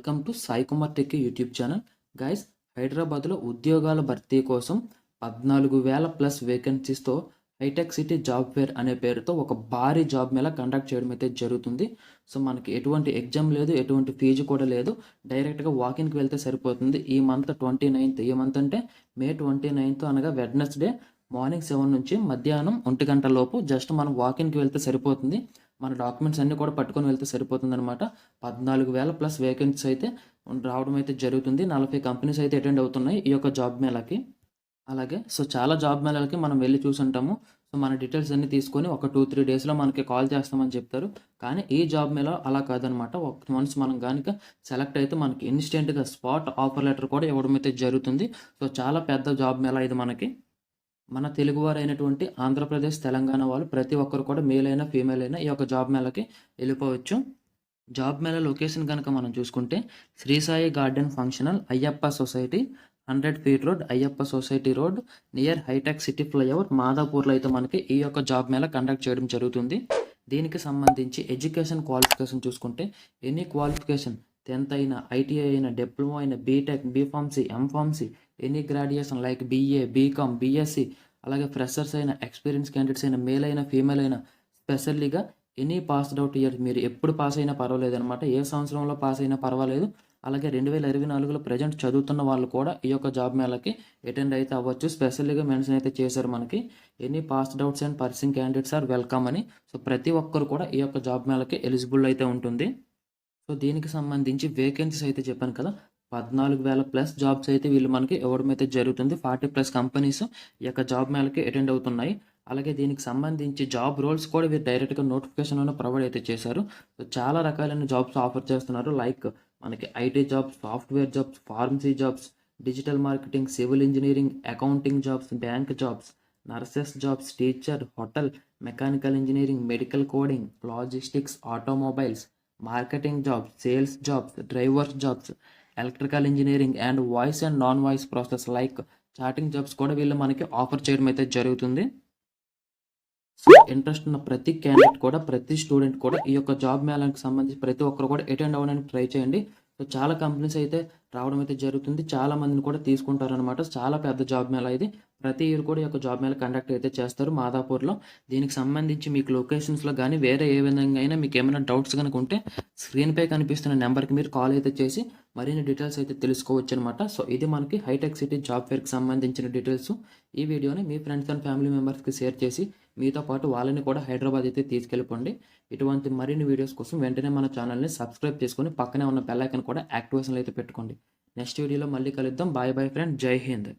Welcome to Sai Kumar tech YouTube channel. Guys, హైదరాబాద్లో ఉద్యోగాల భర్తీ కోసం 14,000 ప్లస్ వేకెన్సీస్తో హైటెక్ సిటీ జాబ్ ఫేర్ అనే పేరుతో ఒక భారీ జాబ్ మేళా కండక్ట్ చేయడం అయితే జరుగుతుంది. సో మనకి ఎటువంటి ఎగ్జామ్ లేదు, ఎటువంటి ఫీజు కూడా లేదు. డైరెక్ట్గా వాకిన్కి వెళ్తే సరిపోతుంది. ఈ మంత్ 29th, ఈ మంత్ అంటే మే 29th అనగా వెడ్నెస్డే మార్నింగ్ 7 నుంచి మధ్యాహ్నం 1 గంట లోపు జస్ట్ మనం వాకిన్కి వెళ్తే సరిపోతుంది. మన డాక్యుమెంట్స్ అన్నీ కూడా పట్టుకొని వెళ్తే సరిపోతుంది అనమాట. 14,000 ప్లస్ వేకెన్సీస్ అయితే రావడం అయితే జరుగుతుంది. 40 కంపెనీస్ అయితే అటెండ్ అవుతున్నాయి ఈ యొక్క జాబ్ మేళాకి. అలాగే చాలా జాబ్ మేళాలకి మనం వెళ్ళి చూసుంటాము. సో మన డీటెయిల్స్ అన్నీ తీసుకొని ఒక 2-3 డేస్లో మనకి కాల్ చేస్తామని చెప్తారు. కానీ ఈ జాబ్ మేళా అలా కాదనమాట. వన్స్ మనం కనుక సెలెక్ట్ అయితే మనకి ఇన్స్టెంట్గా స్పాట్ ఆఫర్ లెటర్ కూడా ఇవ్వడం అయితే జరుగుతుంది. సో చాలా పెద్ద జాబ్ మేళా ఇది మనకి. మన తెలుగువారైనటువంటి ఆంధ్రప్రదేశ్, తెలంగాణ వాళ్ళు ప్రతి ఒక్కరు కూడా మేల్ అయినా ఫీమేల్ అయినా ఈ యొక్క జాబ్ మేళాకి వెళ్ళిపోవచ్చు. జాబ్ మేళా లొకేషన్ కనుక మనం చూసుకుంటే Shri Sai garden functional, Ayyappa society, 100 feet road, Ayyappa society road, near హైటెక్ సిటీ ఫ్లైఓవర్, మాదాపూర్లో అయితే మనకి ఈ యొక్క జాబ్ మేళా కండక్ట్ చేయడం జరుగుతుంది. దీనికి సంబంధించి ఎడ్యుకేషన్ క్వాలిఫికేషన్ చూసుకుంటే ఎనీ క్వాలిఫికేషన్ 10th అయినా, ఐటీఐ అయినా, డిప్లొమా అయినా, BTech, BPharmacy, MPharmacy, any graduation like BA, BCom, BSc, అలాగే ఫ్రెషర్స్ అయినా, ఎక్స్పీరియన్స్ క్యాండిడేట్స్ అయినా, మేల్ అయినా ఫీమేల్ అయినా, స్పెషల్లీగా ఎనీ పాస్డ్ అవుట్ ఇయర్, మీరు ఎప్పుడు పాస్ అయినా పర్వాలేదు అనమాట. ఏ సంవత్సరంలో పాస్ అయినా పర్వాలేదు. అలాగే 2024లో ప్రజెంట్ చదువుతున్న వాళ్ళు కూడా ఈ యొక్క జాబ్ మేళాకి అటెండ్ అయితే అవ్వచ్చు. స్పెషల్లీగా మెన్షన్ అయితే చేశారు మనకి, any passed outs and pursuing candidates are welcome అని. సో ప్రతి ఒక్కరు కూడా ఈ యొక్క జాబ్ మేళాకి ఎలిజిబుల్ అయితే ఉంటుంది. సో దీనికి సంబంధించి వేకెన్సీస్ అయితే చెప్పాను కదా, 14,000 ప్లస్ జాబ్స్ అయితే వీళ్ళు మనకి ఇవ్వడం అయితే జరుగుతుంది. 40+ కంపెనీస్ ఈ యొక్క జాబ్ మేళకి అటెండ్ అవుతున్నాయి. అలాగే దీనికి సంబంధించి జాబ్ రోల్స్ కూడా వీరు డైరెక్ట్గా నోటిఫికేషన్లోనే ప్రొవైడ్ అయితే చేశారు. సో చాలా రకాలైన జాబ్స్ ఆఫర్ చేస్తున్నారు. లైక్ మనకి IT jobs, software jobs, pharmacy jobs, digital marketing, civil engineering, accounting jobs, bank jobs, nurses jobs, teacher, hotel, mechanical engineering, medical coding, logistics, automobiles, marketing jobs, sales jobs, drivers jobs, electrical engineering and voice and non voice process like chatting jobs కూడా వీళ్ళు మనకి offer చేయడం అయితే జరుగుతుంది. So interest ఉన్న ప్రతి candidate కూడా, ప్రతి స్టూడెంట్ కూడా ఈ యొక్క జాబ్ మేళానికి సంబంధించి ప్రతి ఒక్కరు కూడా అటెండ్ అవ్వడానికి ట్రై చేయండి. సో చాలా కంపెనీస్ అయితే రావడం అయితే జరుగుతుంది. చాలా మందిని కూడా తీసుకుంటారనమాట. చాలా పెద్ద జాబ్ మేళా ఇది. ప్రతి ఇయర్ కూడా ఈ యొక్క జాబ్ మేళా కండక్ట్ అయితే చేస్తారు మాదాపూర్లో. దీనికి సంబంధించి మీకు లొకేషన్స్లో కానీ వేరే ఏ విధంగా అయినా మీకు ఏమైనా డౌట్స్ కనుక ఉంటే స్క్రీన్పై కనిపిస్తున్న నెంబర్కి మీరు కాల్ అయితే చేసి మరిన్ని డీటెయిల్స్ అయితే తెలుసుకోవచ్చు అనమాట. సో ఇది మనకి హైటెక్ సిటీ జాబ్ ఫేర్కి సంబంధించిన డీటెయిల్స్. ఈ వీడియోని మీ ఫ్రెండ్స్ అండ్ ఫ్యామిలీ మెంబర్స్కి షేర్ చేసి మీతో పాటు వాళ్ళని కూడా హైదరాబాద్ అయితే తీసుకెళ్ళిపోండి. ఇటువంటి మరిన్ని వీడియోస్ కోసం వెంటనే మన ఛానల్ని సబ్స్క్రైబ్ చేసుకొని పక్కనే ఉన్న బెల్ ఐకాన్ కూడా యాక్టివేషన్లో అయితే పెట్టుకోండి. నెక్స్ట్ వీడియోలో మళ్ళీ కలుద్దాం. బాయ్ బాయ్ ఫ్రెండ్, జై హింద్.